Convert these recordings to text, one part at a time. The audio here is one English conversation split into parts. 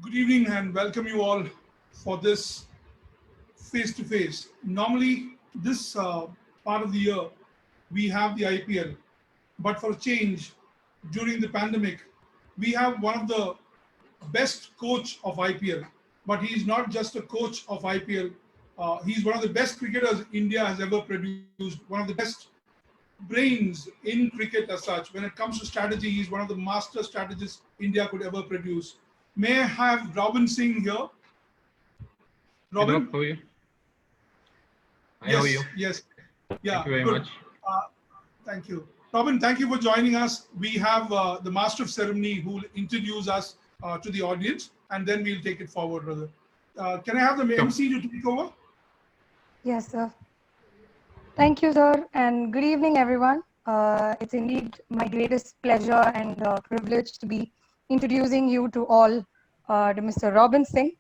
Good evening and welcome you all for this face to face. Normally, this part of the year, we have the IPL, but for a change, during the pandemic, we have one of the best coach of IPL. But he is not just a coach of IPL. He's one of the best cricketers India has ever produced. One of the best brains in cricket as such. When it comes to strategy, he's one of the master strategists India could ever produce. May I have Robin Singh here? Hey Doc, Robin? how are you? Hi, how are you? Yes, yes. Thank Yeah, you very good. much. Uh, Thank you. Robin, thank you for joining us. We have the master of ceremony who will introduce us to the audience and then we'll take it forward, brother. Can I have the Sure. MC to take over? Yes, sir. Thank you, sir, and good evening, everyone. It's indeed my greatest pleasure and privilege to be introducing you to all to Mr. Robin Singh.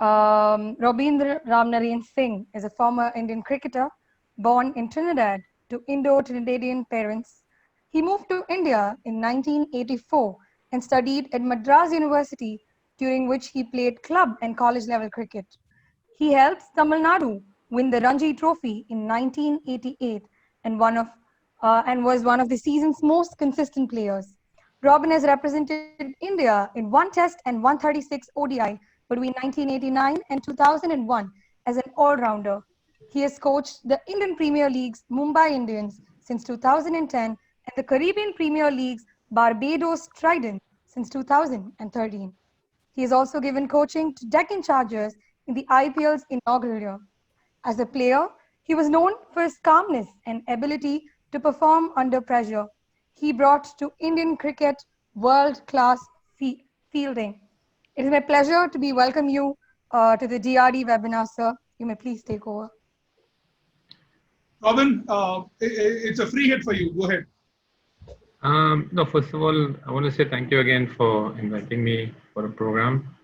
Robindra Ramnarine Singh is a former Indian cricketer born in Trinidad to Indo-Trinidadian parents. He moved to India in 1984 and studied at Madras University, during which he played club and college level cricket. He helped Tamil Nadu win the Ranji Trophy in 1988 and and was one of the season's most consistent players. Robin has represented India in one Test and 136 ODI between 1989 and 2001 as an all-rounder. He has coached the Indian Premier League's Mumbai Indians since 2010 and the Caribbean Premier League's Barbados Trident since 2013. He has also given coaching to Deccan Chargers in the IPL's inaugural year. As a player, he was known for his calmness and ability to perform under pressure. He brought to Indian cricket world-class fielding. It is my pleasure to be welcome you to the DRD webinar, sir. You may please take over. Robin, it's a free hit for you. Go ahead. No, first of all, I want to say thank you again for inviting me for a program.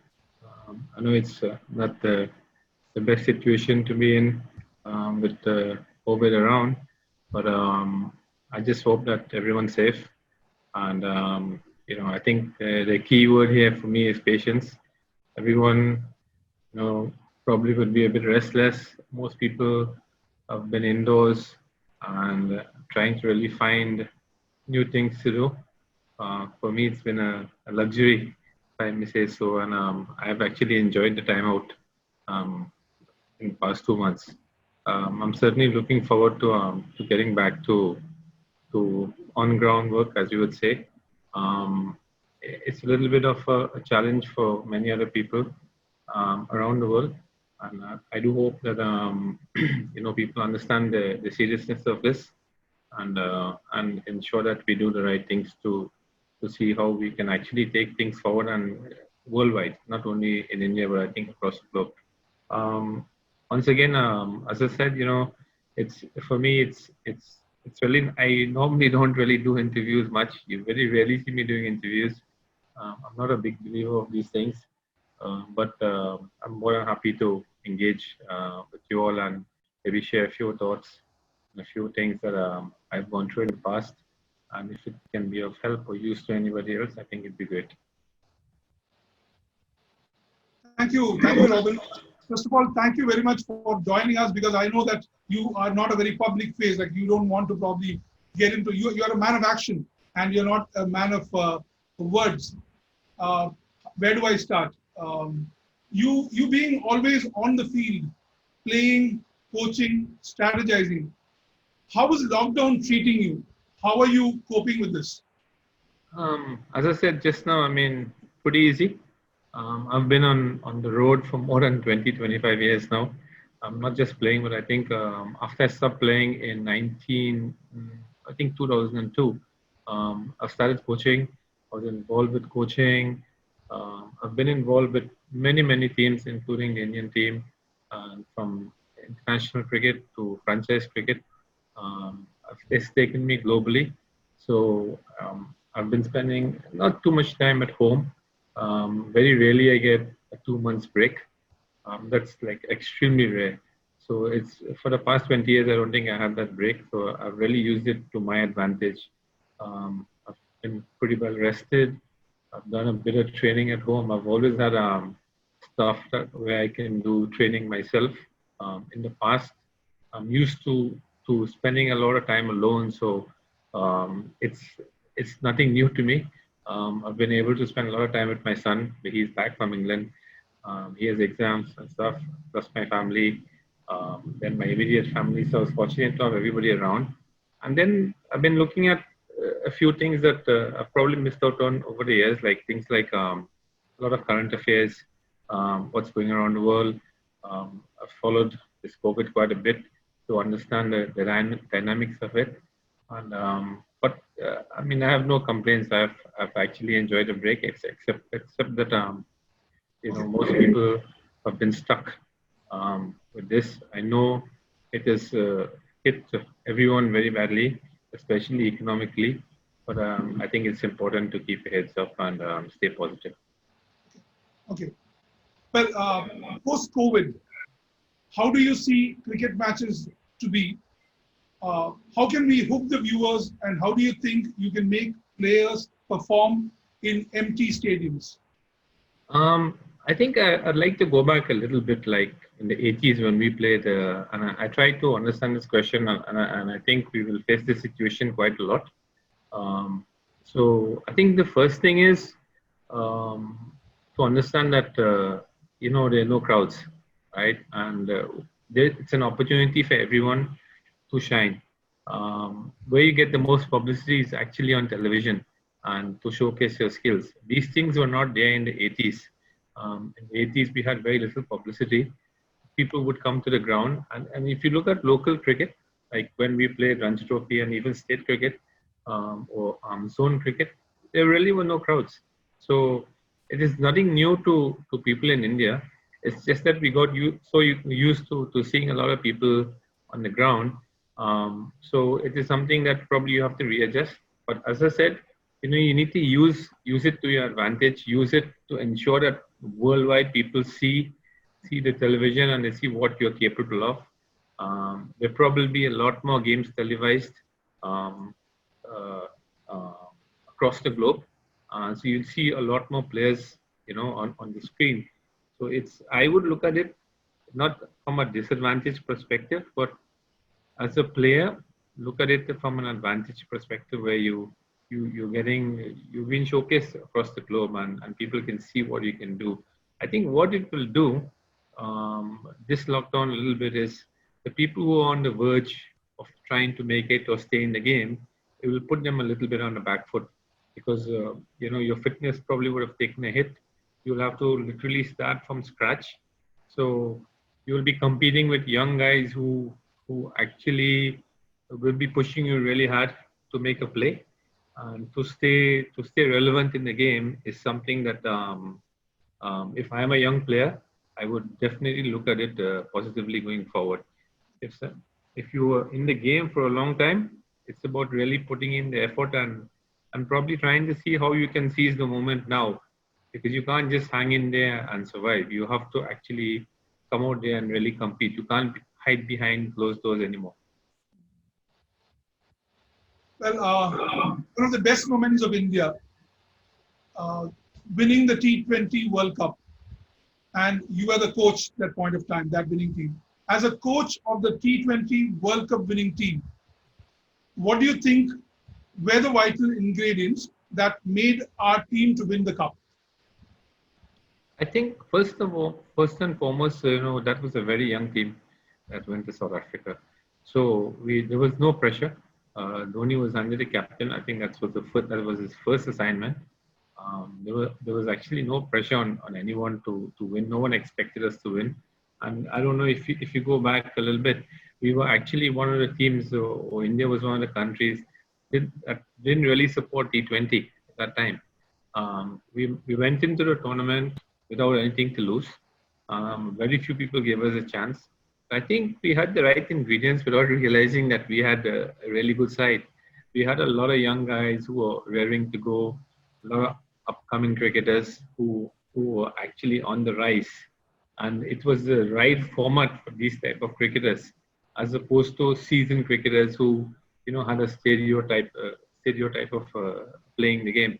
I know it's not the best situation to be in with COVID around, but I just hope that everyone's safe. And I think the key word here for me is patience. Everyone, probably would be a bit restless. Most people have been indoors and trying to really find new things to do. For me, it's been a luxury, if I may say so, and I've actually enjoyed the time out in the past 2 months. I'm certainly looking forward to getting back to on ground work, as you would say. It's a little bit of a challenge for many other people around the world, and I do hope that people understand the seriousness of this and ensure that we do the right things to see how we can actually take things forward and worldwide, not only in India but I think across the globe. Um, Once again, as I said, it's for me, it's really. I normally don't really do interviews much. You very rarely see me doing interviews. I'm not a big believer of these things, but I'm more than happy to engage with you all and maybe share a few thoughts and a few things that I've gone through in the past. And if it can be of help or use to anybody else, I think it'd be great. Thank you, Robin. First of all, thank you very much for joining us because I know that you are not a very public face. Like you don't want to probably get into you. You're a man of action and you're not a man of words. Uh, where do I start? You being always on the field, playing, coaching, strategizing. How is lockdown treating you? How are you coping with this? As I said just now, I mean, pretty easy. I've been on the road for more than 20, 25 years now. I'm not just playing, but I think after I stopped playing in I think 2002, I started coaching. I was involved with coaching. I've been involved with many teams, including the Indian team, from international cricket to franchise cricket. It's taken me globally. So I've been spending not too much time at home. Very rarely I get a 2 months break. That's like extremely rare. So it's for the past 20 years, I don't think I had that break. So I've really used it to my advantage. I've been pretty well rested. I've done a bit of training at home. I've always had stuff where I can do training myself. In the past, I'm used to spending a lot of time alone, so it's nothing new to me. I've been able to spend a lot of time with my son. He's back from England. He has exams and stuff, plus my family, then my immediate family. So I was fortunate to have everybody around. And then I've been looking at a few things that I've probably missed out on over the years, like things like a lot of current affairs, what's going around the world. I've followed this COVID quite a bit to understand the dynamics of it. And but I mean, I have no complaints. I've actually enjoyed the break, except that most people have been stuck with this. I know it has hit everyone very badly, especially economically. But I think it's important to keep your heads up and stay positive. Okay. Well, post-COVID, how do you see cricket matches to be? How can we hook the viewers, and how do you think you can make players perform in empty stadiums? I think I'd like to go back a little bit, like in the 80s when we played, and I tried to understand this question, and I think we will face this situation quite a lot. So I think the first thing is to understand that there are no crowds, right? And it's an opportunity for everyone to shine. Where you get the most publicity is actually on television and to showcase your skills. These things were not there in the 80s. In the 80s, we had very little publicity. People would come to the ground, and if you look at local cricket, like when we played Ranji Trophy and even state cricket or zone cricket, there really were no crowds. So it is nothing new to people in India. It's just that we got used to seeing a lot of people on the ground. So it is something that probably you have to readjust. But as I said, you need to use it to your advantage. Use it to ensure that worldwide people see the television and they see what you're capable of. There'll probably be a lot more games televised um, uh, across the globe. So you'll see a lot more players, on the screen. So I would look at it not from a disadvantage perspective, but as a player, look at it from an advantage perspective where you've been showcased across the globe and people can see what you can do. I think what it will do, this lockdown a little bit, is the people who are on the verge of trying to make it or stay in the game, it will put them a little bit on the back foot because your fitness probably would have taken a hit. You'll have to literally start from scratch. So you'll be competing with young guys who actually will be pushing you really hard to make a play. And to stay relevant in the game is something that if I am a young player, I would definitely look at it positively going forward. If you were in the game for a long time, it's about really putting in the effort and probably trying to see how you can seize the moment now, because you can't just hang in there and survive. You have to actually come out there and really compete. You can't hide behind closed doors anymore. Well, one of the best moments of India, winning the T20 World Cup, and you were the coach at that point of time, that winning team. As a coach of the T20 World Cup winning team, what do you think were the vital ingredients that made our team to win the cup? I think first and foremost, that was a very young team that went to South Africa. So there was no pressure. Dhoni was under the captain. I think that was his first assignment. There was actually no pressure on anyone to win. No one expected us to win. And I don't know if you go back a little bit, we were actually one of the teams, or India was one of the countries that didn't really support T20 at that time. We went into the tournament without anything to lose. Very few people gave us a chance. I think we had the right ingredients without realizing that we had a really good side. We had a lot of young guys who were raring to go, a lot of upcoming cricketers who were actually on the rise. And it was the right format for these type of cricketers, as opposed to seasoned cricketers who, had a stereotype of playing the game.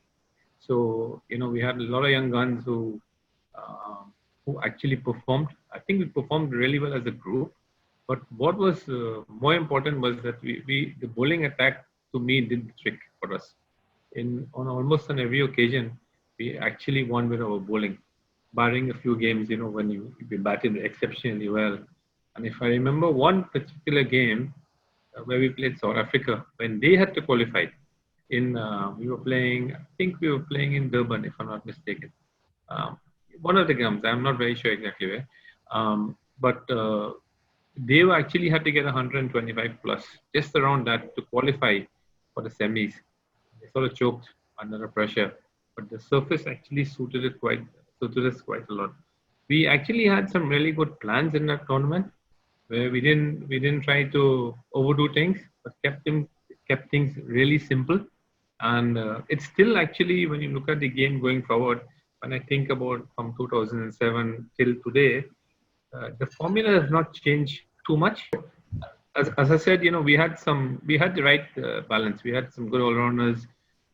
So, we had a lot of young guns who actually performed. I think we performed really well as a group. But what was more important was that the bowling attack to me did the trick for us. On almost on every occasion, we actually won with our bowling, barring a few games, when we batted exceptionally well. And if I remember one particular game where we played South Africa, when they had to qualify, I think we were playing in Durban, if I'm not mistaken. Um, One of the games, I'm not very sure exactly where. But they actually had to get 125 plus, just around that, to qualify for the semis. They sort of choked under the pressure, but the surface actually suited us quite a lot. We actually had some really good plans in that tournament, where we didn't try to overdo things, but kept things really simple. And it's still actually, when you look at the game going forward, when I think about from 2007 till today, the formula has not changed too much. As I said, we had the right balance. We had some good all-rounders.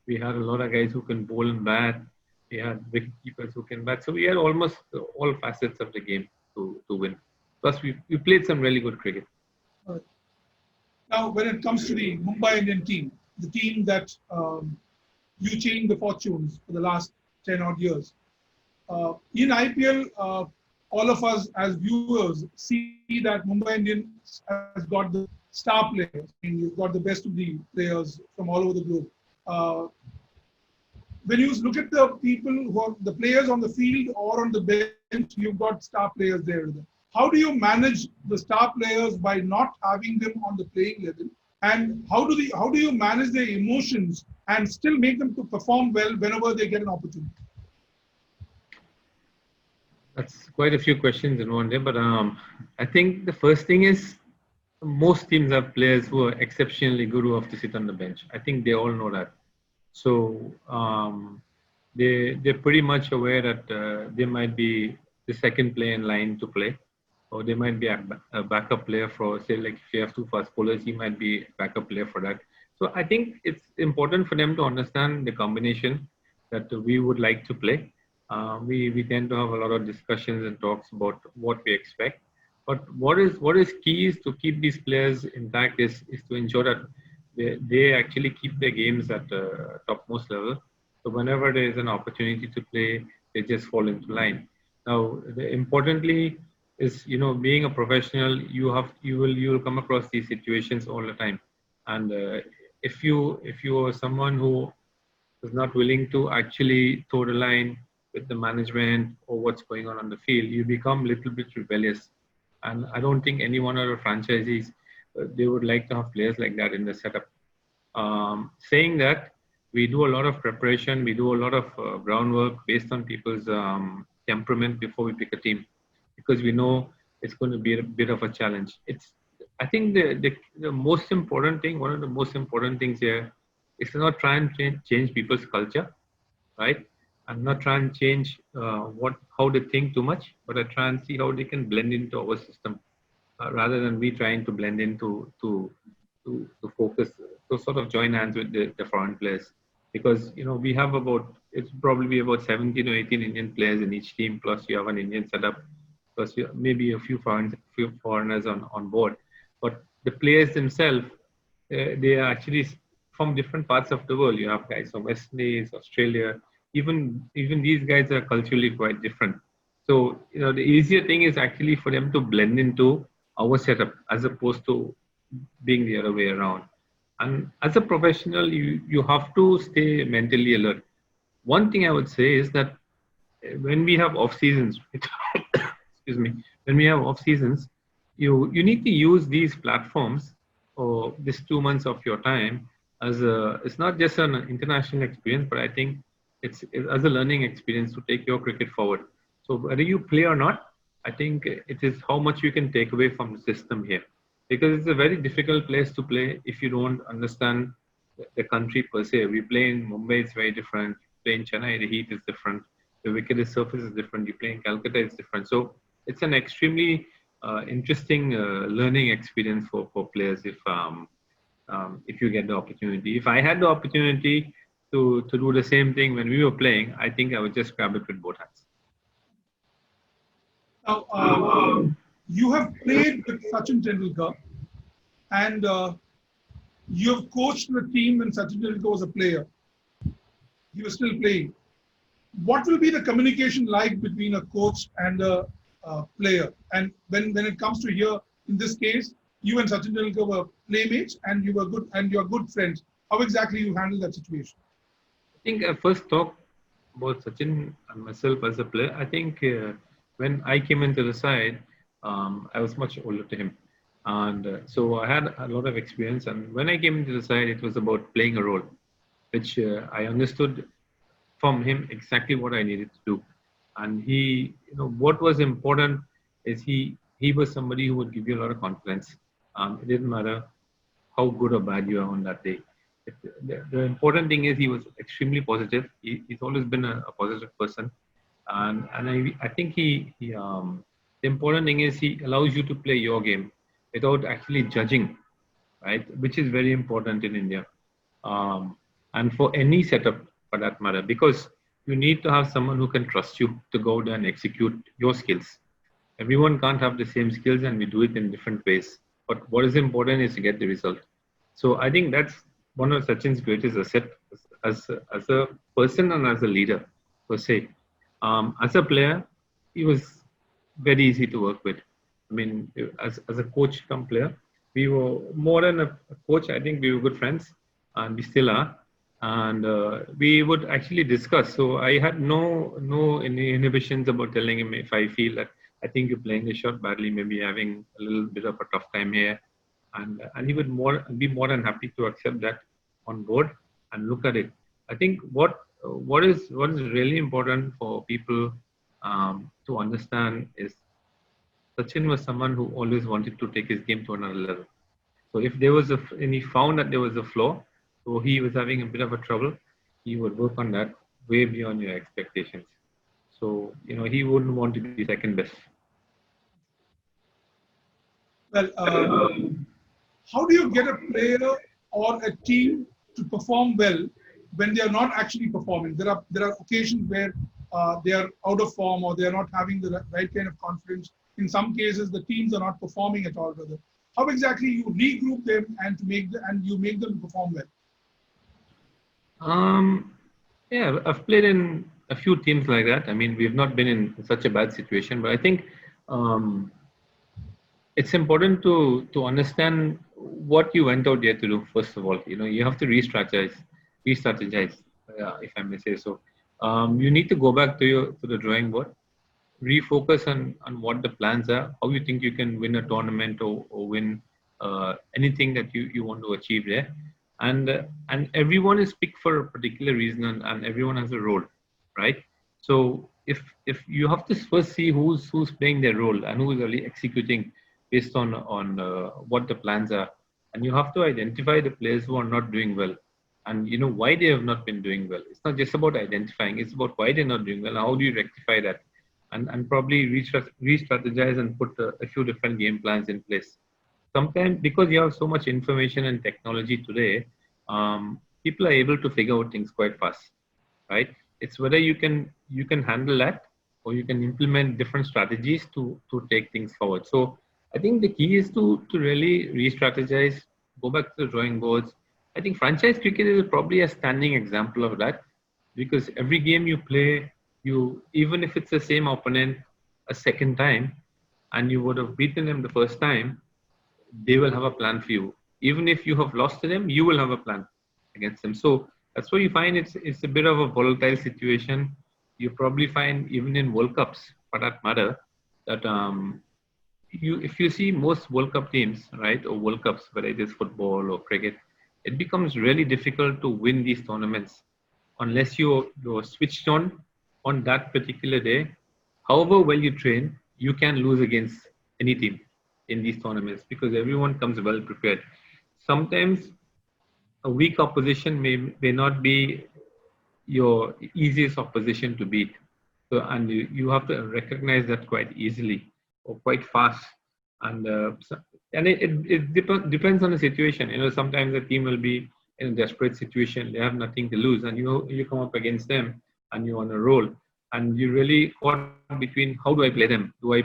We had a lot of guys who can bowl and bat. We had wicket keepers who can bat. So we had almost all facets of the game to win. Plus, we played some really good cricket. Now, when it comes to the Mumbai Indian team, the team that you changed the fortunes for the last 10 odd years, in IPL, all of us as viewers see that Mumbai Indians has got the star players. I mean, you've got the best of the players from all over the globe. Uh, when you look at the people who are the players on the field or on the bench, you've got star players there. How do you manage the star players by not having them on the playing level? And how do you manage their emotions and still make them to perform well whenever they get an opportunity? That's quite a few questions in one day, but I think the first thing is most teams have players who are exceptionally good who have to sit on the bench. I think they all know that. So they're pretty much aware that they might be the second player in line to play, or they might be a backup player for, say, like if you have two fast bowlers, he might be a backup player for that. So I think it's important for them to understand the combination that we would like to play. We tend to have a lot of discussions and talks about what we expect. But what is key is to keep these players intact is to ensure that they actually keep their games at topmost level. So whenever there is an opportunity to play, they just fall into line. Now, importantly is, being a professional, you will come across these situations all the time. And if you are someone who is not willing to actually toe the line with the management or what's going on the field, you become a little bit rebellious. And I don't think any one of the franchisees, they would like to have players like that in the setup. Saying that, we do a lot of preparation, we do a lot of groundwork based on people's temperament before we pick a team, because we know it's going to be a bit of a challenge. I think the most important thing, one of the most important things here, is to not try and change people's culture, right? And not try and change how they think too much, but I try and see how they can blend into our system, rather than we trying to blend into to focus, to sort of join hands with the foreign players. Because we have it's probably about 17 or 18 Indian players in each team, plus you have an Indian setup, plus maybe a few foreigners on board. But the players themselves, they are actually from different parts of the world. You have guys from West Indies, Australia. Even these guys are culturally quite different. So the easier thing is actually for them to blend into our setup as opposed to being the other way around. And as a professional, you have to stay mentally alert. One thing I would say is that when we have off seasons, excuse me, when we have off seasons, you need to use these platforms or this 2 months of your time it's not just an international experience, but I think it's as a learning experience to take your cricket forward. So whether you play or not, I think it is how much you can take away from the system here, because it's a very difficult place to play if you don't understand the country per se. We play in Mumbai, it's very different. You play in Chennai, the heat is different. The wicket surface is different. You play in Calcutta, it's different. So it's an extremely interesting learning experience for players if you get the opportunity. If I had the opportunity, to do the same thing when we were playing, I think I would just grab it with both hands. Now, you have played with Sachin Tendulkar, and you have coached the team when Sachin Tendulkar was a player. He was still playing. What will be the communication like between a coach and a player? And when it comes to here, in this case, you and Sachin Tendulkar were playmates, and you are good friends. How exactly you handle that situation? I think I first talked about Sachin and myself as a player. I think when I came into the side, I was much older to him. And so I had a lot of experience. And when I came into the side, it was about playing a role, which I understood from him exactly what I needed to do. And he, what was important is he was somebody who would give you a lot of confidence. It didn't matter how good or bad you are on that day. The important thing is he was extremely positive. He's always been a positive person, and I think the important thing is he allows you to play your game without actually judging, right? Which is very important in India, and for any setup for that matter, because you need to have someone who can trust you to go there and execute your skills. Everyone can't have the same skills, and we do it in different ways. But what is important is to get the result. So I think that's one of Sachin's greatest asset as a person and as a leader per se. As a player, he was very easy to work with. I mean, as a coach come player, we were more than a coach. I think we were good friends, and we still are. And we would actually discuss. So I had no any inhibitions about telling him if I feel that I think you're playing the shot badly, maybe having a little bit of a tough time here, and he would be more than happy to accept that on board and look at it. I think what is really important for people to understand is Sachin was someone who always wanted to take his game to another level. So if there was and he found that there was a flaw, so he was having a bit of a trouble, he would work on that way beyond your expectations. So he wouldn't want to be second best. Well, how do you get a player or a team to perform well when they are not actually performing? There are occasions where they are out of form, or they are not having the right kind of confidence. In some cases, the teams are not performing at all. Rather, how exactly you regroup them and you make them perform well? Yeah, I've played in a few teams like that. I mean, we've not been in such a bad situation, but I think um, it's important to understand what you went out there to do. First of all, you have to re-strategize, if I may say so. You need to go back to the drawing board, refocus on what the plans are, how you think you can win a tournament or win anything that you want to achieve there. And everyone is picked for a particular reason, and everyone has a role, right? So if you have to first see who's playing their role and who is really executing based on what the plans are, and you have to identify the players who are not doing well, and why they have not been doing well. It's not just about identifying; it's about why they're not doing well. How do you rectify that? And probably re-strategize and put a few different game plans in place. Sometimes because you have so much information and technology today, people are able to figure out things quite fast, right? It's whether you can handle that, or you can implement different strategies to take things forward. So I think the key is to really re-strategize, go back to the drawing boards. I think franchise cricket is probably a standing example of that, because every game you play, even if it's the same opponent a second time, and you would have beaten them the first time, they will have a plan for you. Even if you have lost to them, you will have a plan against them. So that's why you find it's a bit of a volatile situation. You probably find even in World Cups, for that matter, that if you see most World Cup teams, right, or World Cups, whether it is football or cricket, it becomes really difficult to win these tournaments unless you're switched on that particular day. However well you train, you can lose against any team in these tournaments because everyone comes well prepared. Sometimes a weak opposition may not be your easiest opposition to beat. So, and you have to recognize that quite easily or quite fast. And it depends on the situation. Sometimes the team will be in a desperate situation. They have nothing to lose, and you come up against them, and you're on a roll, and you really caught between how do I play them? Do I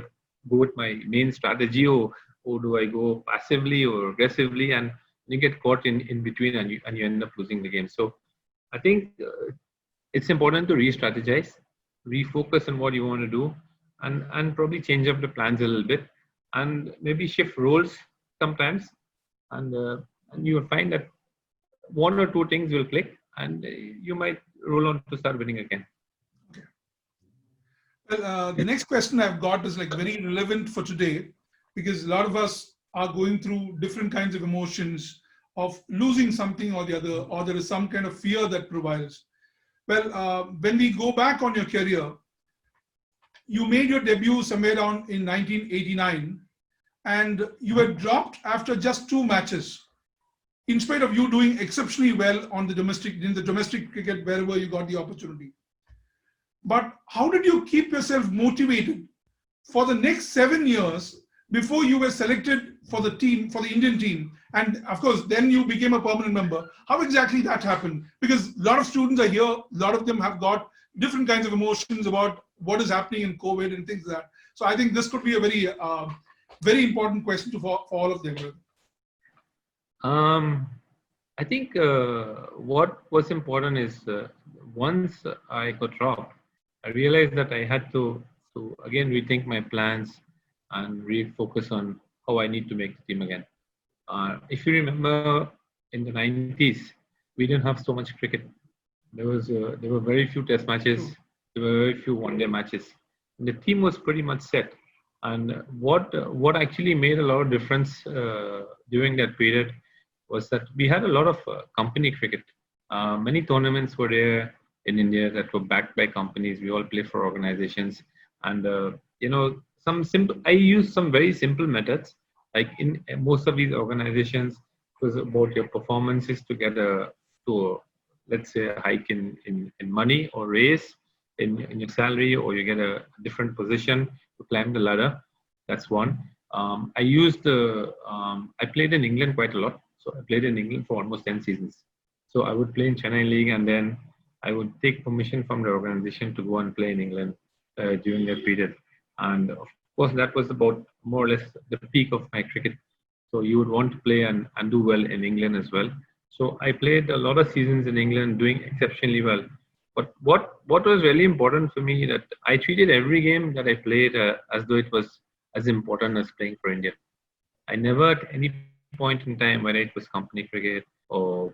go with my main strategy, or do I go passively or aggressively? And you get caught in between, and you end up losing the game. So I think it's important to re-strategize, refocus on what you want to do, and probably change up the plans a little bit, and maybe shift roles sometimes, and you will find that one or two things will click, and you might roll on to start winning again. Well, the next question I've got is like very relevant for today, because a lot of us are going through different kinds of emotions of losing something or the other, or there is some kind of fear that prevails. Well, when we go back on your career, you made your debut somewhere around in 1989, and you were dropped after just 2 matches, in spite of you doing exceptionally well on in the domestic cricket wherever you got the opportunity. But how did you keep yourself motivated for the next 7 years before you were selected for the team, for the Indian team? And of course, then you became a permanent member. How exactly that happened? Because a lot of students are here, a lot of them have got different kinds of emotions about what is happening in COVID and things like that. So I think this could be a very important question for all of them. I think what was important is once I got dropped, I realized that I had to again rethink my plans and refocus on how I need to make the team again. If you remember, in the 90s, we didn't have so much cricket. There were very few test matches. There were very few one-day matches. And the team was pretty much set. And what actually made a lot of difference during that period was that we had a lot of company cricket. Many tournaments were there in India that were backed by companies. We all play for organizations, and some simple. I used some very simple methods. Like in most of these organizations, it was about your performances to get let's say, a hike in money or raise in your salary, or you get a different position to climb the ladder. That's one. I played in England quite a lot. So I played in England for almost 10 seasons. So I would play in Chennai League, and then I would take permission from the organization to go and play in England during that period. And of course, that was about more or less the peak of my cricket. So you would want to play and do well in England as well. So I played a lot of seasons in England, doing exceptionally well. But what was really important for me, that I treated every game that I played as though it was as important as playing for India. I never at any point in time, whether it was company cricket or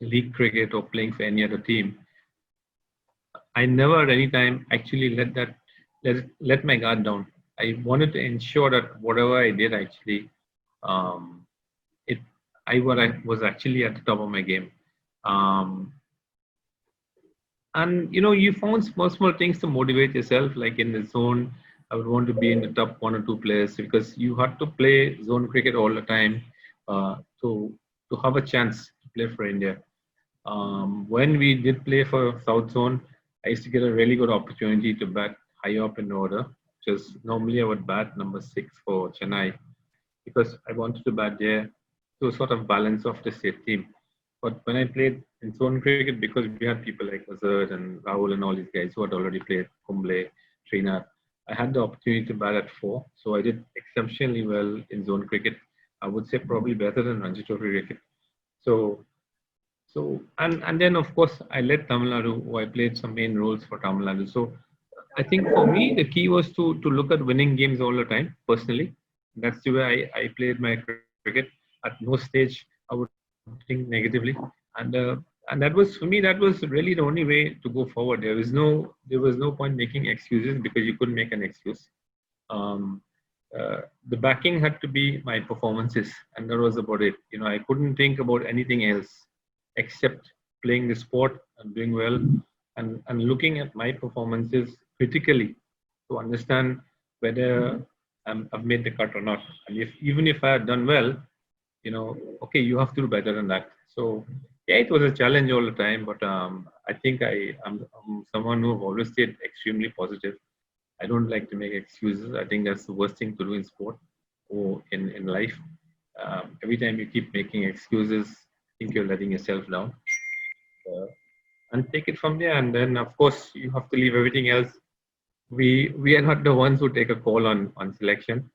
league cricket or playing for any other team, I never at any time actually let my guard down. I wanted to ensure that whatever I did actually, I was actually at the top of my game. And you found small things to motivate yourself, like in the zone. I would want to be in the top 1 or 2 players, because you had to play zone cricket all the time to have a chance to play for India. When we did play for South Zone, I used to get a really good opportunity to bat high up in order. Just normally I would bat number 6 for Chennai, because I wanted to bat there to sort of balance off the state team. But when I played in zone cricket, because we had people like Azhar and Rahul and all these guys who had already played, Kumble, Srinath, I had the opportunity to bat at 4. So I did exceptionally well in zone cricket. I would say probably better than Ranji Trophy cricket. So and then of course I led Tamil Nadu, who I played some main roles for Tamil Nadu. So I think for me the key was to look at winning games all the time personally. That's the way I played my cricket. At no stage I would think negatively, and that was, for me, that was really the only way to go forward. There was no point making excuses, because you couldn't make an excuse. The backing had to be my performances, and that was about it. I couldn't think about anything else except playing the sport and doing well, and looking at my performances critically to understand whether I've made the cut or not. And even if I had done well, okay, you have to do better than that. So yeah, it was a challenge all the time, but I think I'm someone who always stayed extremely positive. I don't like to make excuses. I think that's the worst thing to do in sport or in life. Every time you keep making excuses, think you're letting yourself down. And take it from there. And then, of course, you have to leave everything else. We are not the ones who take a call on selection,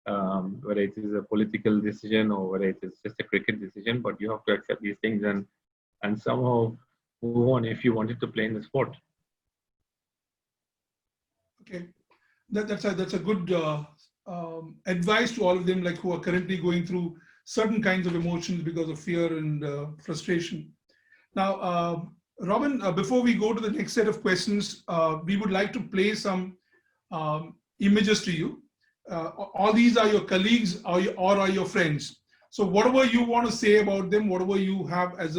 whether it is a political decision or whether it is just a cricket decision. But you have to accept these things and somehow move on if you wanted to play in the sport. Okay, that's a good advice to all of them, like who are currently going through certain kinds of emotions because of fear and frustration. Now, Robin, before we go to the next set of questions, we would like to play some images to you. All these are your colleagues or are your friends. So whatever you want to say about them, whatever you have as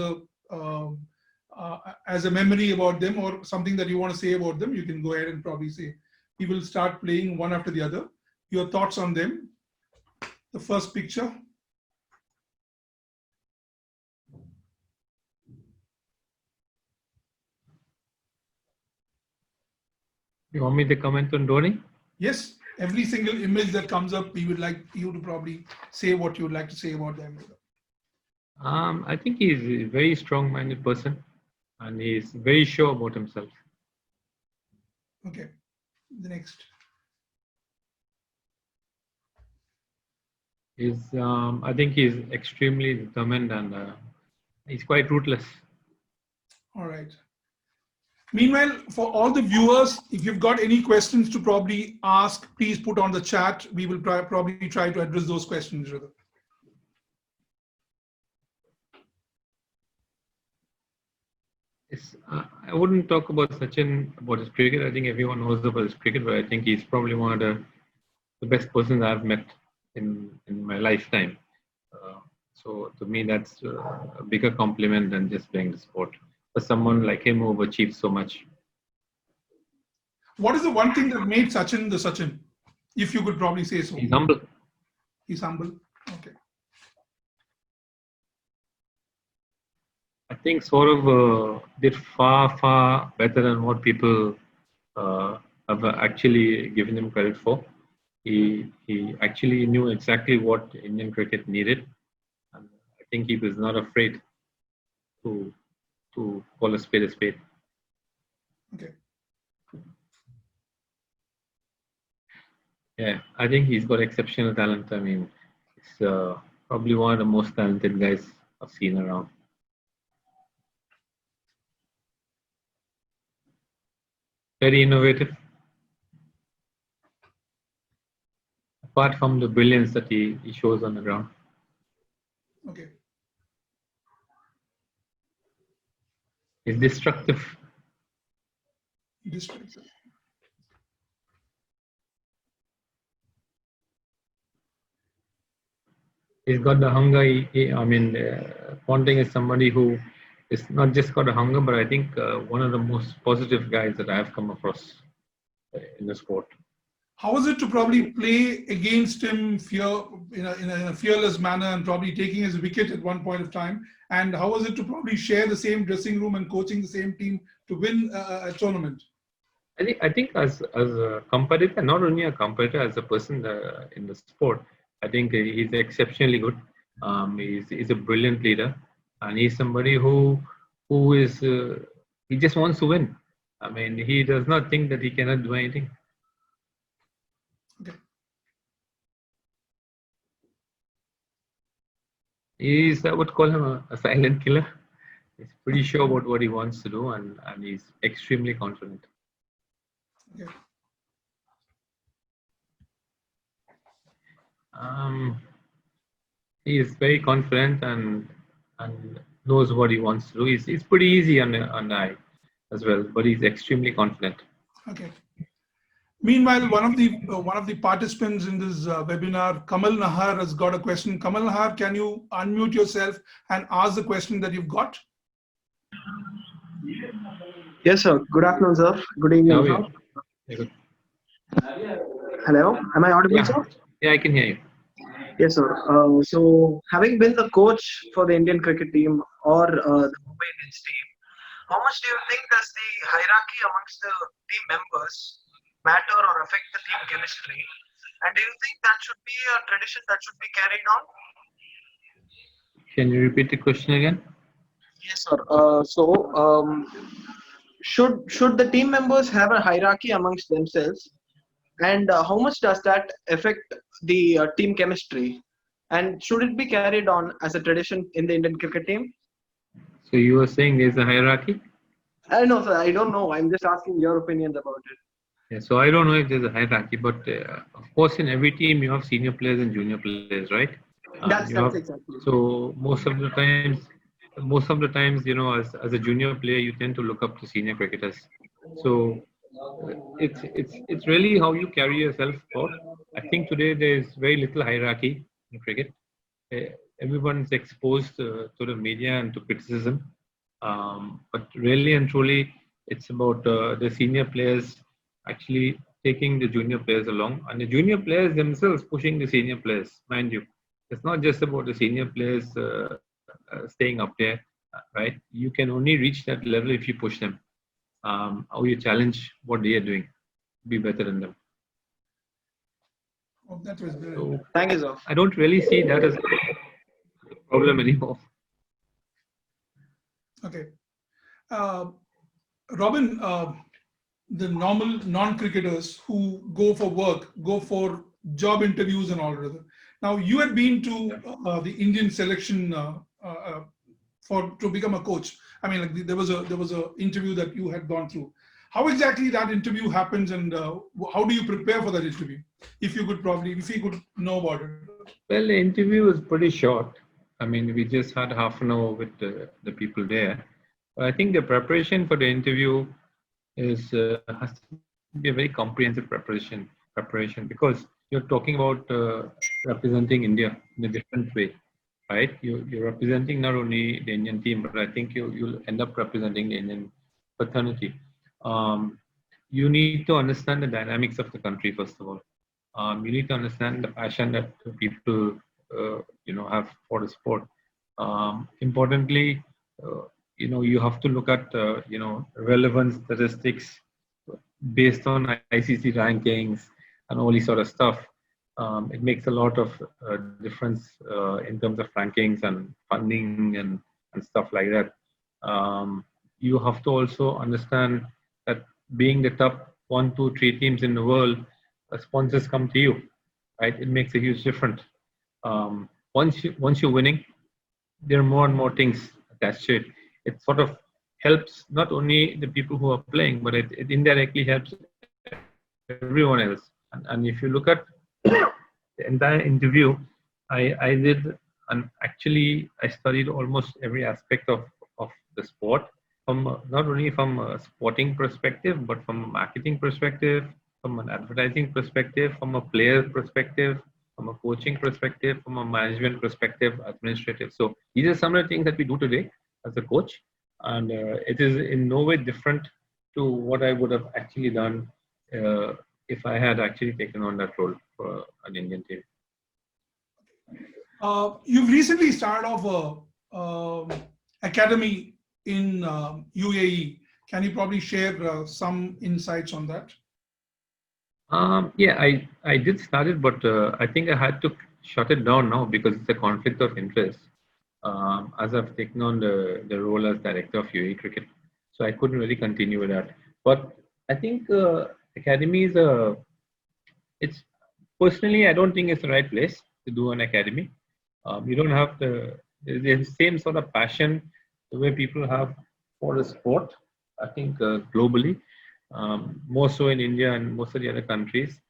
a memory about them or something that you want to say about them, you can go ahead and probably say. We will start playing one after the other. Your thoughts on them. The first picture. You want me to comment on Dhoni? Yes, every single image that comes up, we would like you to probably say what you would like to say about them. I think he's a very strong-minded person, and he's very sure about himself. Okay, the next. I think he's extremely determined and he's quite ruthless. All right. Meanwhile, for all the viewers, if you've got any questions to probably ask, please put on the chat. We will probably try to address those questions. Yes, I wouldn't talk about Sachin, about his cricket. I think everyone knows about his cricket, but I think he's probably one of the best persons I've met in my lifetime. So to me, that's a bigger compliment than just playing the sport. For someone like him who achieved so much. What is the one thing that made Sachin the Sachin? If you could probably say so. He's humble. He's humble. Okay. I think Saurav did far better than what people have actually given him credit for. He actually knew exactly what Indian cricket needed, and I think he was not afraid to call a spade a spade. Okay. Yeah, I think he's got exceptional talent. I mean, he's probably one of the most talented guys I've seen around. Very innovative. Apart from the brilliance that he shows on the ground. Okay. He's destructive. Destructive. He's got the hunger. Ponting is somebody who is not just got a hunger, but I think one of the most positive guys that I've come across in the sport. How was it to probably play against him in a fearless manner and probably taking his wicket at one point of time? And how was it to probably share the same dressing room and coaching the same team to win a tournament? I think as a competitor, not only a competitor, as a person in the sport, I think he's exceptionally good. He's a brilliant leader, and he's somebody who is he just wants to win. I mean, he does not think that he cannot do anything. Okay. I would call him a silent killer. He's pretty sure about what he wants to do, and he's extremely confident. Okay. He is very confident and knows what he wants to do. He's pretty easy on the eye as well, but he's extremely confident. Okay. Meanwhile, one of the participants in this webinar, Kamal Nahar, has got a question. Kamal Nahar, can you unmute yourself and ask the question that you've got? Yes, sir. Good afternoon, sir. Good evening, sir. Good. Hello. Am I audible, sir? Yeah, I can hear you. Yes, sir. So, having been the coach for the Indian cricket team or the Mumbai Indians team, how much do you think does the hierarchy amongst the team members matter or affect the team chemistry? And do you think that should be a tradition that should be carried on? Can you repeat the question again? Yes, sir. Should the team members have a hierarchy amongst themselves, and how much does that affect the team chemistry? And should it be carried on as a tradition in the Indian cricket team? So you were saying there's a hierarchy? I don't know, sir. I don't know. I'm just asking your opinions about it. Yeah, so I don't know if there's a hierarchy, but of course, in every team you have senior players and junior players, right? You have That's exactly. so most of the times, as a junior player, you tend to look up to senior cricketers. So it's really how you carry yourself forth. I think today there's very little hierarchy in cricket. Uh, Everyone's exposed to the media and to criticism. But really and truly, it's about the senior players actually taking the junior players along, and the junior players themselves pushing the senior players. Mind you, it's not just about the senior players staying up there, right? You can only reach that level if you push them, or you challenge what they are doing, be better than them. Oh, that was brilliant. So Thank you, sir. I don't really see that as a problem anymore. Okay. Uh, Robin, the normal non-cricketers who go for work, go for job interviews and all rather. Now you had been to the Indian selection for to become a coach. I mean, like there was a interview that you had gone through. How exactly that interview happens, and how do you prepare for that interview? If you could know about it. Well, the interview was pretty short. I mean, we just had half an hour with the people there. But I think the preparation for the interview has to be a very comprehensive preparation because you're talking about representing India in a different way, right? You're representing not only the Indian team, but I think you'll end up representing the Indian fraternity. Um, you need to understand the dynamics of the country first of all. You need to understand the passion that people have for the sport. Importantly, you have to look at relevant statistics based on ICC rankings and all these sort of stuff. It makes a lot of difference in terms of rankings and funding and stuff like that. You have to also understand that being the top one, two, three teams in the world, sponsors come to you, right? It makes a huge difference. Once you're winning, there are more and more things attached to it. It sort of helps not only the people who are playing, but it indirectly helps everyone else. And if you look at the entire interview, I did, and actually I studied almost every aspect of the sport from not only from a sporting perspective, but from a marketing perspective, from an advertising perspective, from a player perspective, from a coaching perspective, from a management perspective, administrative. So these are some of the things that we do today as a coach, and it is in no way different to what I would have actually done if I had actually taken on that role for an Indian team. You've recently started off a academy in UAE. Can you probably share some insights on that? Yeah, I did start it, but I think I had to shut it down now because it's a conflict of interest. As I've taken on the role as director of UAE cricket, so I couldn't really continue with that. But I think academy is it's personally I don't think it's the right place to do an academy. You don't have the same sort of passion the way people have for the sport. I think globally, more so in India and most of the other countries,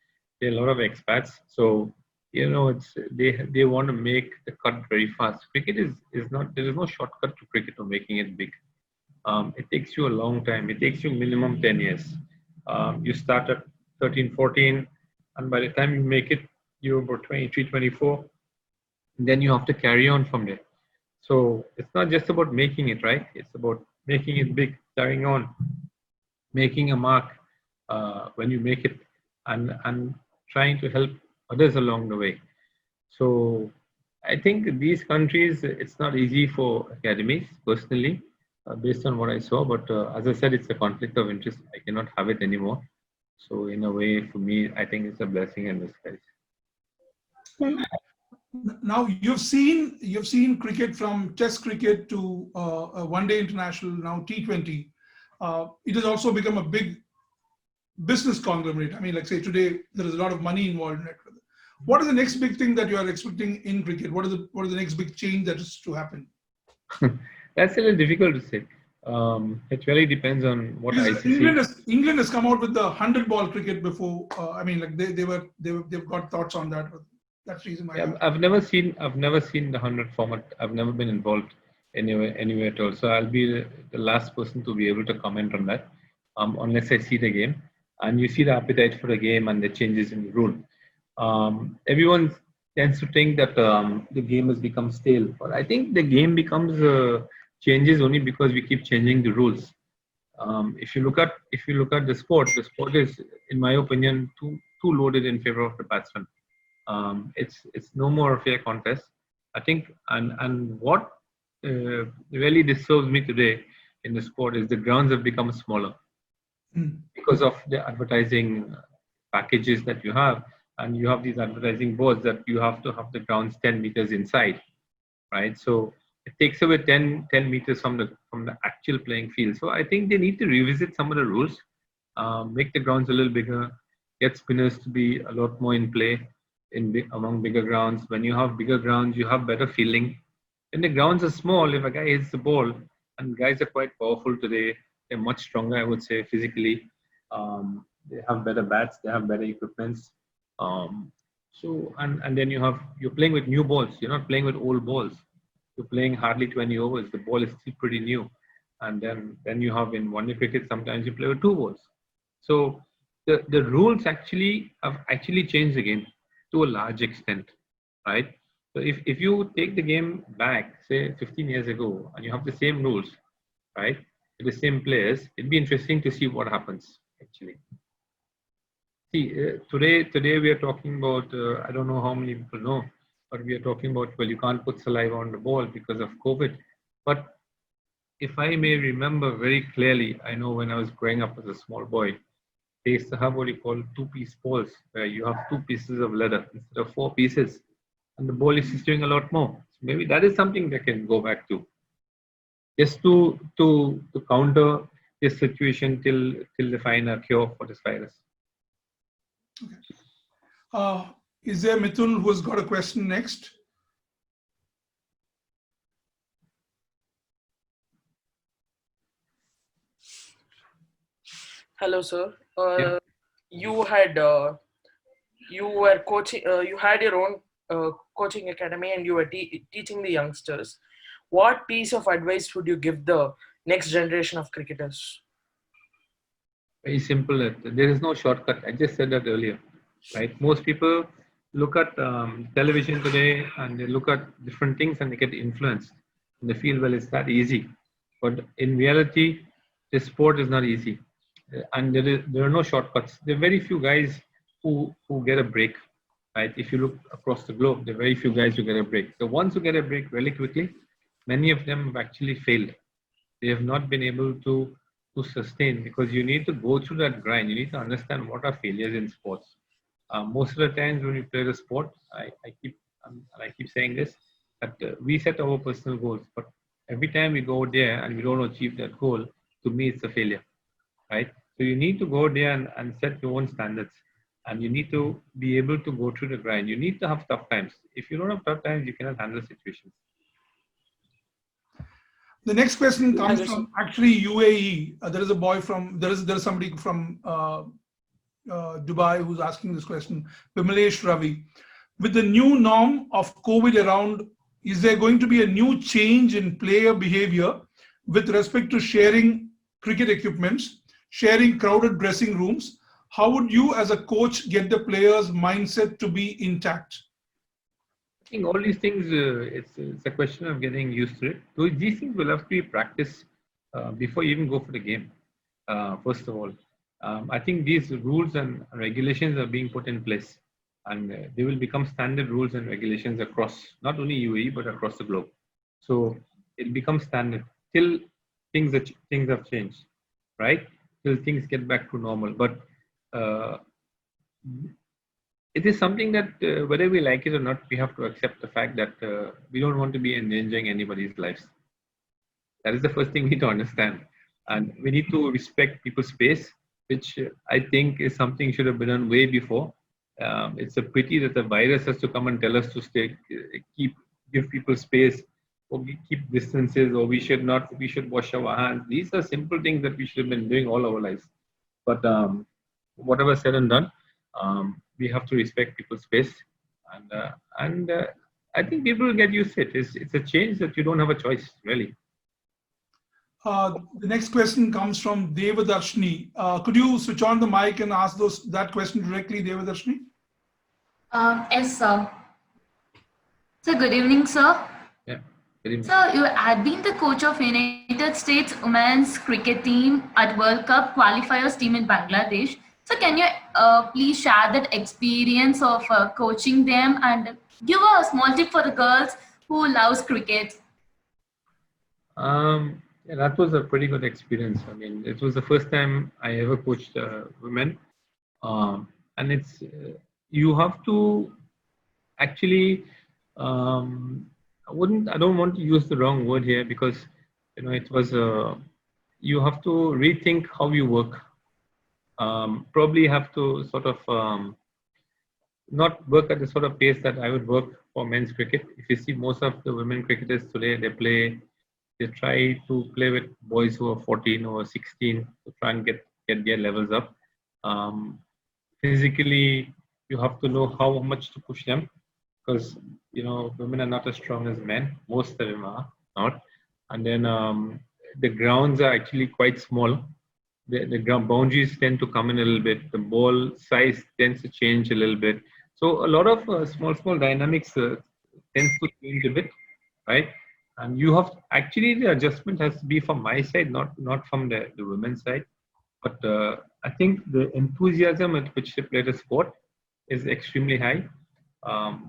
there are a lot of expats. So it's they want to make the cut very fast. Cricket is not there is no shortcut to cricket or making it big. It takes you a long time. It takes you minimum 10 years. You start at 13, 14, and by the time you make it, you're about 23, 24. Then you have to carry on from there. So it's not just about making it, right? It's about making it big, carrying on, making a mark when you make it, and trying to help others along the way. So I think these countries, it's not easy for academies personally, based on what I saw. But as I said, it's a conflict of interest. I cannot have it anymore. So in a way, for me, I think it's a blessing in disguise. Now you've seen cricket from Test cricket to one day international, now T20. It has also become a big business conglomerate. I mean, like say today there is a lot of money involved in it. What is the next big thing that you are expecting in cricket? What is the next big change that is to happen? That's a little difficult to say. It really depends on what Because ICC. England has come out with the 100 ball cricket before. I mean, like they've got thoughts on that. That's the reason why. Yeah, I've never seen the 100 format. I've never been involved anywhere at all. So I'll be the last person to be able to comment on that, unless I see the game and you see the appetite for the game and the changes in the rule. Everyone tends to think that the game has become stale, but I think the game becomes changes only because we keep changing the rules. If you look at the sport is, in my opinion, too loaded in favor of the batsman. It's no more a fair contest. I think, and what really disturbs me today in the sport is the grounds have become smaller Mm. because of the advertising packages that you have, and you have these advertising boards that you have to have the grounds 10 meters inside, right? So it takes away 10 meters from the actual playing field. So I think they need to revisit some of the rules, make the grounds a little bigger, get spinners to be a lot more in play among bigger grounds. When you have bigger grounds, you have better fielding. When the grounds are small, if a guy hits the ball, and guys are quite powerful today, they're much stronger, I would say, physically. They have better bats, they have better equipments. And then you're playing with new balls. You're not playing with old balls. You're playing hardly 20 overs. The ball is still pretty new. And then you have in one day cricket, sometimes you play with two balls. So the rules actually have actually changed the game to a large extent, right? So if you take the game back, say 15 years ago, and you have the same rules, right, with the same players, it'd be interesting to see what happens actually. See, today we are talking about, I don't know how many people know, but we are talking about, well, you can't put saliva on the ball because of COVID. But if I may remember very clearly, I know when I was growing up as a small boy, they used to have what you call two-piece balls, where you have two pieces of leather instead of four pieces, and the ball is just doing a lot more. So maybe that is something they can go back to, just to counter this situation till they find a cure for this virus. Is there Mithun who has got a question next? Hello, sir. Yeah. You had you were coaching. You had your own coaching academy, and you were teaching the youngsters. What piece of advice would you give the next generation of cricketers? Very simple. There is no shortcut. I just said that earlier, right? Most people look at television today and they look at different things and they get influenced. And they feel, well, it's that easy. But in reality, this sport is not easy. And there are no shortcuts. There are very few guys who get a break, right? If you look across the globe, there are very few guys who get a break. The ones who get a break really quickly, many of them have actually failed. They have not been able to sustain, because you need to go through that grind. You need to understand what are failures in sports. Most of the times when we play the sport, I keep saying this, that we set our personal goals, but every time we go there and we don't achieve that goal, to me it's a failure, right? So you need to go there and set your own standards, and you need to be able to go through the grind. You need to have tough times. If you don't have tough times, you cannot handle situations. The next question comes Hello, sir. from actually UAE. There is a boy from there is somebody from Dubai who's asking this question. Bimalesh Ravi, with the new norm of COVID around, is there going to be a new change in player behavior with respect to sharing cricket equipments, sharing crowded dressing rooms? How would you, as a coach, get the players' mindset to be intact? I think all these things, it's a question of getting used to it. These things will have to be practiced before you even go for the game, first of all. I think these rules and regulations are being put in place, and they will become standard rules and regulations across not only UAE but across the globe. So it becomes standard till things have changed, right? Till things get back to normal. But it is something that whether we like it or not, we have to accept the fact that we don't want to be endangering anybody's lives. That is the first thing we need to understand. And we need to respect people's space, which I think is something should have been done way before. It's a pity that the virus has to come and tell us to give people space, or we keep distances, or we should not, we should wash our hands. These are simple things that we should have been doing all our lives. But whatever said and done, we have to respect people's space, and I think people will get used to it. It's a change that you don't have a choice, really. The next question comes from Devadarshini. Could you switch on the mic and ask that question directly, Devadarshini? Yes, sir. So, good evening, sir. Yeah. Very much. So, you had been the coach of United States women's cricket team at World Cup qualifiers team in Bangladesh. So, can you please share that experience of coaching them and give a small tip for the girls who loves cricket? Yeah, that was a pretty good experience. I mean, it was the first time I ever coached women, and it's you have to actually. I don't want to use the wrong word here, because it was you have to rethink how you work. Probably have to sort of not work at the sort of pace that I would work for men's cricket. If you see most of the women cricketers today, they try to play with boys who are 14 or 16 to try and get their levels up. Physically, you have to know how much to push them, because women are not as strong as men. Most of them are not. And then the grounds are actually quite small. The ground boundaries tend to come in a little bit. The ball size tends to change a little bit. So a lot of small dynamics tends to change a bit, right? And you have actually, the adjustment has to be from my side, not from the women's side. But I think the enthusiasm at which they play the sport is extremely high.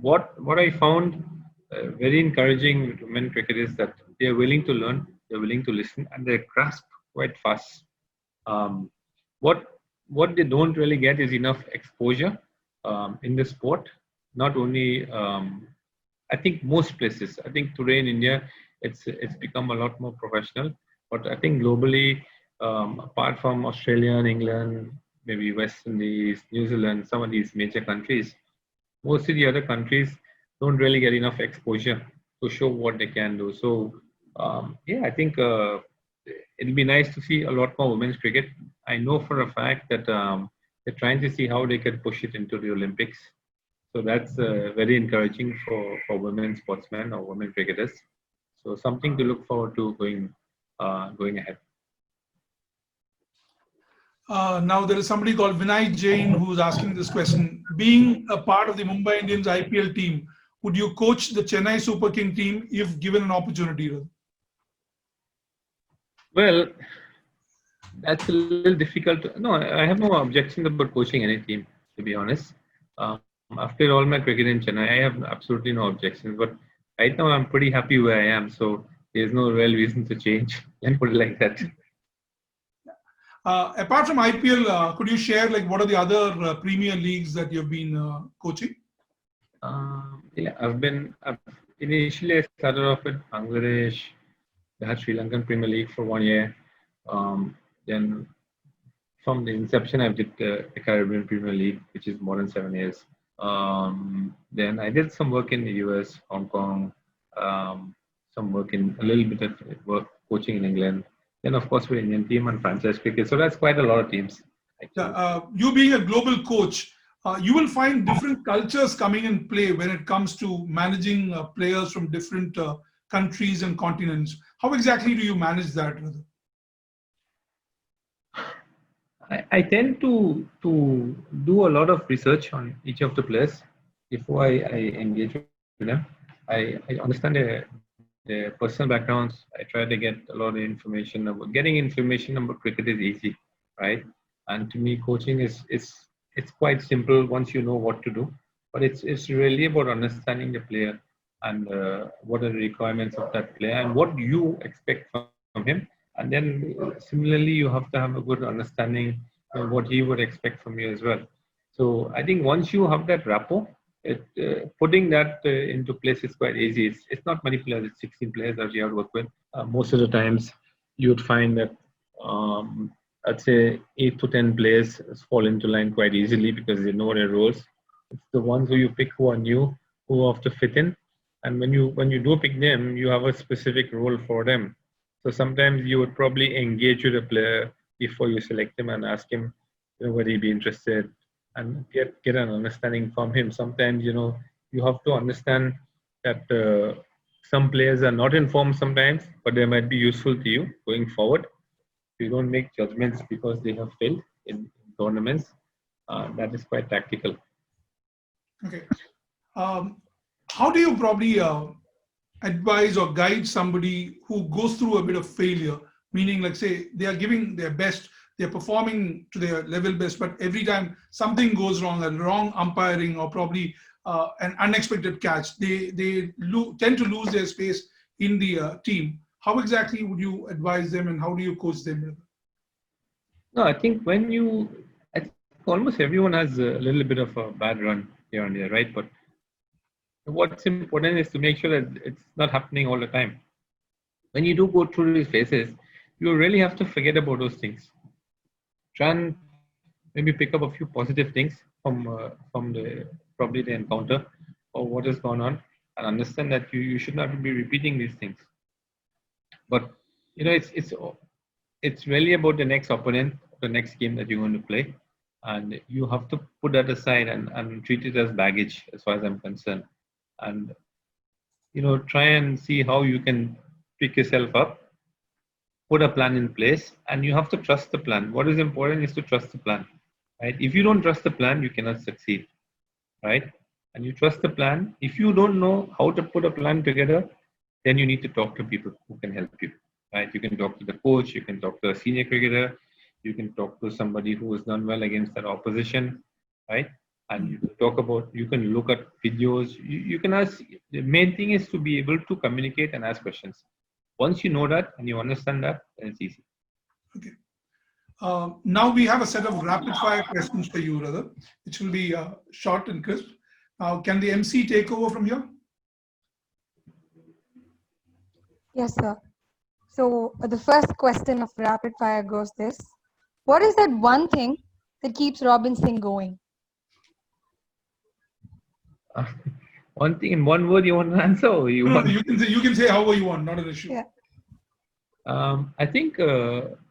What I found very encouraging with women cricket is that they are willing to learn, they're willing to listen, and they grasp quite fast. What they don't really get is enough exposure in the sport. Not only I think most places. I think today in India, it's become a lot more professional. But I think globally, apart from Australia and England, maybe West Indies, New Zealand, some of these major countries, most of the other countries don't really get enough exposure to show what they can do. So yeah, I think it'll be nice to see a lot more women's cricket. I know for a fact that they're trying to see how they can push it into the Olympics. So that's very encouraging for women sportsmen or women cricketers. So something to look forward to going ahead. Now there is somebody called Vinay Jain who's asking this question. Being a part of the Mumbai Indians IPL team, would you coach the Chennai Super King team if given an opportunity? Well, that's a little difficult. No, I have no objections about coaching any team, to be honest. After all my cricket in Chennai, I have absolutely no objections. But right now, I'm pretty happy where I am. So there's no real reason to change. Let me put it like that. Apart from IPL, could you share what are the other Premier Leagues that you've been coaching? Yeah, initially I started off with Bangladesh. I had Sri Lankan Premier League for 1 year. Then from the inception, I did the Caribbean Premier League, which is more than 7 years. Then I did some work in the US, Hong Kong, some work in a little bit of work coaching in England. Then of course with Indian team and franchise cricket. So that's quite a lot of teams. You being a global coach, you will find different cultures coming in play when it comes to managing players from different countries and continents. How exactly do you manage that? I tend to do a lot of research on each of the players before I engage with them. I understand their personal backgrounds. I try to get a lot of information. Getting information about cricket is easy, right? And to me, coaching is it's quite simple once you know what to do. But it's really about understanding the player and what are the requirements of that player and what you expect from him. And then similarly, you have to have a good understanding of what he would expect from you as well. So I think once you have that rapport, putting that into place is quite easy. It's not many players, it's 16 players that you have to work with. Most of the times, you would find that I'd say 8 to 10 players fall into line quite easily because they know their roles. It's the ones who you pick who are new, who have to fit in, and when you do pick them, you have a specific role for them. So sometimes you would probably engage with a player before you select him and ask him, whether he'd be interested, and get an understanding from him. Sometimes you have to understand that some players are not informed sometimes, but they might be useful to you going forward. You don't make judgments because they have failed in tournaments. That is quite tactical. Okay. How do you probably advise or guide somebody who goes through a bit of failure? Meaning, like, say, they are giving their best, they're performing to their level best, but every time something goes wrong, a wrong umpiring or probably an unexpected catch, they tend to lose their space in the team. How exactly would you advise them, and how do you coach them? No, I think I think almost everyone has a little bit of a bad run here and there, right? But what's important is to make sure that it's not happening all the time. When you do go through these phases, you really have to forget about those things. Try and maybe pick up a few positive things from the probably the encounter or what has gone on, and understand that you should not be repeating these things. But it's really about the next opponent, the next game that you're going to play, and you have to put that aside and treat it as baggage, as far as I'm concerned, and try and see how you can pick yourself up, put a plan in place, and you have to trust the plan. What is important is to trust the plan, right? If you don't trust the plan, you cannot succeed, right? And you trust the plan. If you don't know how to put a plan together, then you need to talk to people who can help you, right? You can talk to the coach, you can talk to a senior cricketer, you can talk to somebody who has done well against that opposition, right? And you can look at videos, you can ask. The main thing is to be able to communicate and ask questions. Once you know that and you understand that, then it's easy. Okay. Now we have a set of rapid fire questions for you, Radha, which will be short and crisp. Now, can the MC take over from here? Yes, sir. So the first question of rapid fire goes this: what is that one thing that keeps Robin Singh going? One thing in one word you want to answer, or you No, want? you can say however you want, not an issue. Yeah. I think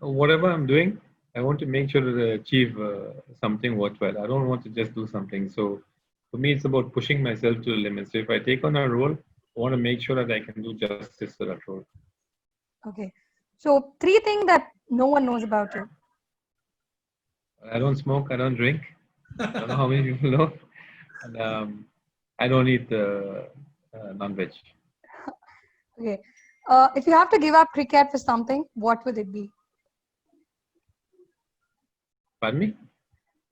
whatever I'm doing, I want to make sure that I achieve something worthwhile. I don't want to just do something. So for me, it's about pushing myself to the limit. So if I take on a role, I want to make sure that I can do justice to that role. Okay. So 3 things that no one knows about you. I don't smoke. I don't drink. I don't know how many people know. And I don't eat non-veg. Okay. If you have to give up cricket for something, what would it be? Pardon me?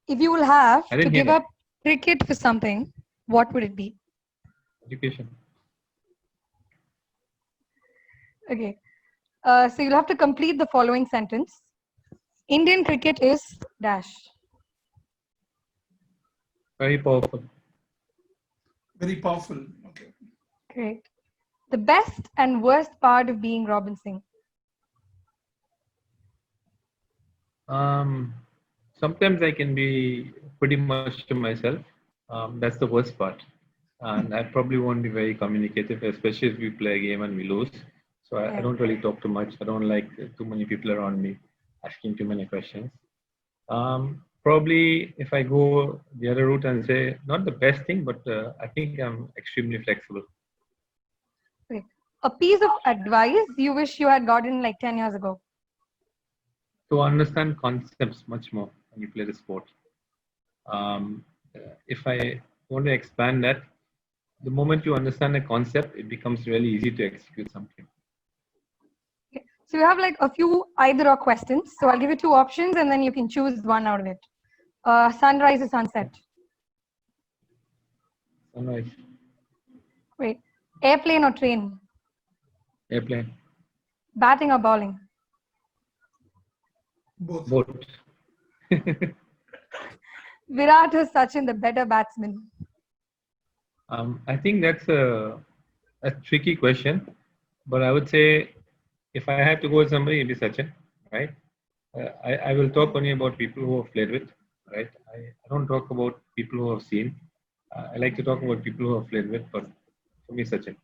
If you will have I to didn't hear give that. up cricket for something, what would it be? Education. Okay. So you'll have to complete the following sentence. Indian cricket is dash. Very powerful. Very powerful. Okay. Great. The best and worst part of being Robin Singh. Sometimes I can be pretty much to myself. That's the worst part. And I probably won't be very communicative, especially if we play a game and we lose. So I don't really talk too much. I don't like too many people around me asking too many questions. Probably if I go the other route and say, not the best thing, but I think I'm extremely flexible. Okay. A piece of advice you wish you had gotten like 10 years ago. To understand concepts much more when you play the sport. If I want to expand that, the moment you understand a concept, it becomes really easy to execute something. Okay. So you have like a few either or questions. So I'll give you 2 options and then you can choose one out of it. Sunrise or sunset? Sunrise. Wait. Airplane or train? Airplane. Batting or bowling? Both. Boat. Virat or Sachin the better batsman? I think that's a tricky question, but I would say if I had to go with somebody, it'd be Sachin, right? I will talk only about people who have played with, right? I don't talk about people who have seen. I like to talk about people who have played with, but for me, Sachin.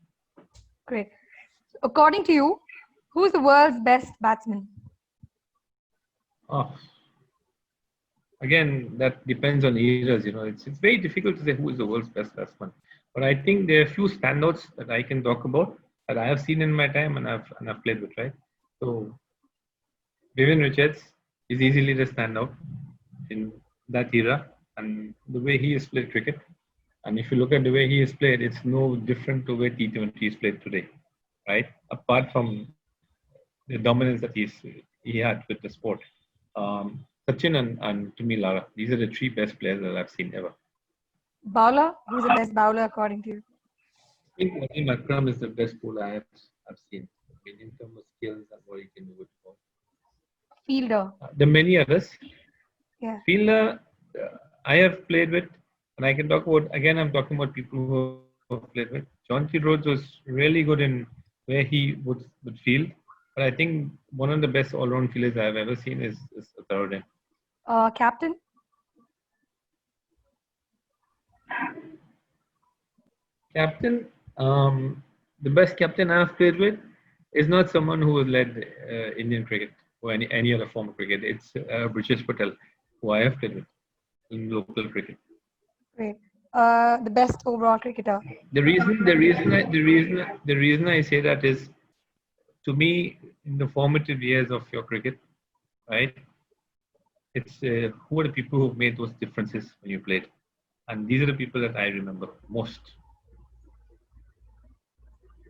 Great. According to you, who is the world's best batsman? Oh, again, that depends on eras. It's very difficult to say who is the world's best batsman. But I think there are a few standouts that I can talk about that I have seen in my time and I've played with, right? So Vivian Richards is easily the standout in that era, and the way he has played cricket. And if you look at the way he has played, it's no different to the way T20 is played today, right? Apart from the dominance that he had with the sport. Sachin and Tumi Lara, these are the three best players that I've seen ever. Bowler? Who's the best bowler according to you? I think Wasim Akram is the best bowler I've seen. I mean, in terms of skills and what he can do with the ball. Fielder? There are many others. Yeah. Fielder, I have played with, and I can talk about, again, I'm talking about people who have played with. John T. Rhodes was really good in where he would field, but I think one of the best all-round fielders I've ever seen is Atharuddin. Captain? Captain, the best captain I've played with is not someone who has led Indian cricket or any other form of cricket. It's Brijesh Patel, who I have played with in local cricket. Great. The best overall cricketer? The reason I say that is, to me, in the formative years of your cricket, right? It's who are the people who made those differences when you played, and these are the people that I remember most.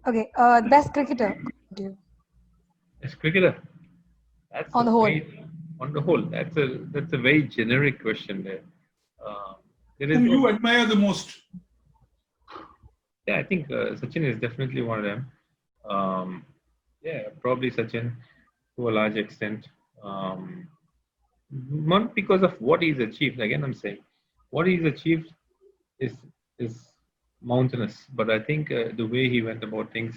Okay. Best cricketer according to you? As cricketer, that's On the whole. on the whole, that's a very generic question there. There is Whom no, you admire the most? yeah, I think Sachin is definitely one of them. Yeah, probably Sachin to a large extent. Not because of what he's achieved. Again, I'm saying what he's achieved is is mountainous. But I think the way he went about things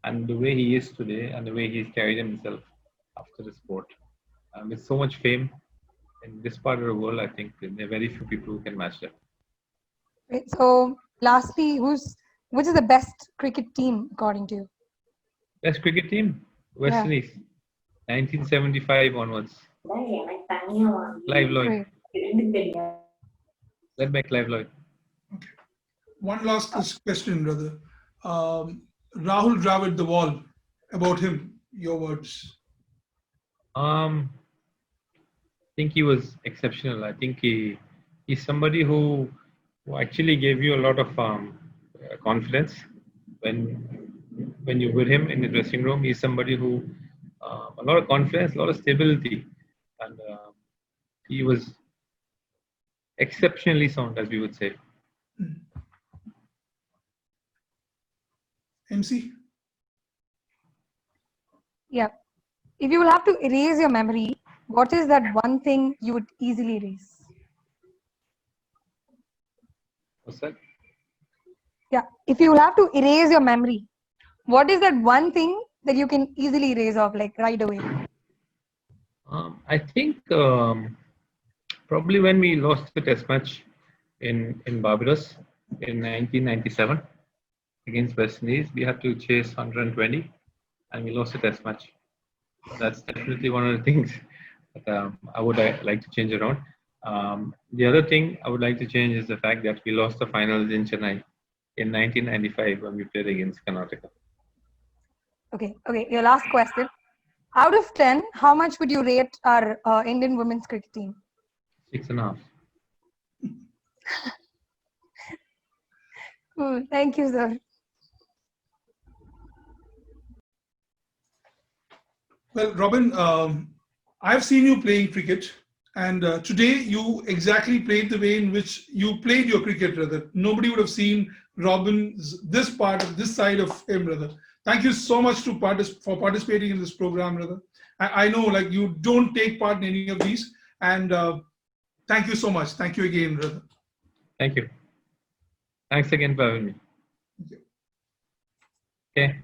and the way he is today and the way he's carried himself after the sport, with so much fame in this part of the world, I think there are very few people who can match that. Great. So, lastly, which is the best cricket team according to you? Best cricket team, West Yeah. Indies, 1975 onwards. Clive Lloyd, Great. led by Clive Lloyd. One last question, brother. Rahul Dravid, the wall. About him, your words. I think he was exceptional. I think he's somebody who actually gave you a lot of confidence when you're with him in the dressing room. He's somebody who a lot of confidence, a lot of stability, and he was exceptionally sound, as we would say. MC? Yeah. If you will have to erase your memory, what is that one thing you would easily erase? What's that? Yeah. If you will have to erase your memory, what is that one thing that you can easily erase off, like right away? I think probably when we lost the test match in Barbados in 1997 against West Indies, we had to chase 120 and we lost the test match. That's definitely one of the things that I would like to change around. The other thing I would like to change is the fact that we lost the finals in Chennai in 1995 when we played against Karnataka. Okay. Your last question. Out of 10, how much would you rate our Indian women's cricket team? 6.5. Cool. Thank you, sir. Well, Robin, I've seen you playing cricket, and today you exactly played the way in which you played your cricket, brother. Nobody would have seen Robin's this side of him, brother. Thank you so much for participating in this program, brother. I know, like, you don't take part in any of these, and Thank you so much. Thank you again, brother. Thank you. Thanks again for having me. Thank you. Okay.